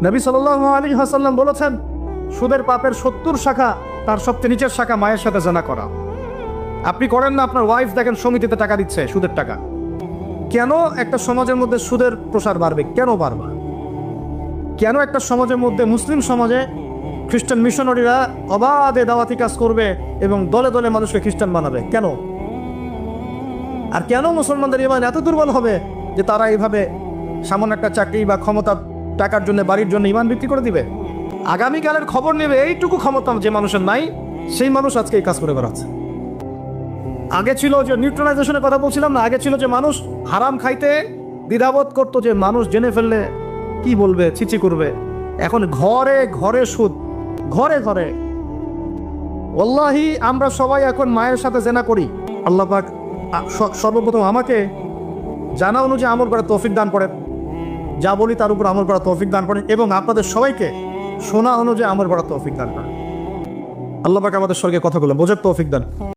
নবী সাল্লাল্লাহু আলাইহি ওয়াসাল্লাম বলেছেন, সুদের পাপের 70 শাখা, তার সবচেয়ে নিচের শাখা মায়ের সাথে জিনা করা। আপনি করেন না, আপনার ওয়াইফ দেখেন সমিতিতে টাকা দিচ্ছে, সুদের টাকা। কেন একটা সমাজের মধ্যে সুদের প্রসার বাড়বে? কেন বাড়বে? কেন একটা সমাজের মধ্যে, মুসলিম সমাজে খ্রিস্টান মিশনারিরা অবাধে দাওয়াতি কাজ করবে এবং দলে দলে মানুষকে খ্রিস্টান বানাবে? কেন? আর কেন মুসলমানদের ইমান এত দুর্বল হবে যে তারা এইভাবে সামান্য একটা চাকরি বা ক্ষমতা, টাকার জন্য, বাড়ির জন্য ইমান বিক্রি করে দিবে? আগামীকালের খবর নেবে এইটুকু ক্ষমতা যে মানুষের নাই, সেই মানুষ আজকে এই কাজ করে বেড়াচ্ছে। আগে ছিল যে নিউট্রালাইজেশনের কথা বলছিলাম না, আগে ছিল যে মানুষ হারাম খাইতে দ্বিধাবোধ করতো, যে মানুষ জেনে ফেললে কি বলবে, ছিচি করবে। এখন ঘরে ঘরে সুদ, ঘরে ঘরে। ওয়াল্লাহি আমরা সবাই এখন মায়ের সাথে জেনা করি। আল্লাহ পাক সর্বপ্রথম আমাকে জানা অনুযায়ী আমল করার তৌফিক দান করেন, যা বলি তার উপর আমল করার তৌফিক দান করেন, এবং আপনাদের সবাইকে শোনা অনুযায়ী আমল করার তৌফিক দান করেন। আল্লাহ পাক আমাদের স্বর্গে কথাগুলো বোঝার তৌফিক দান।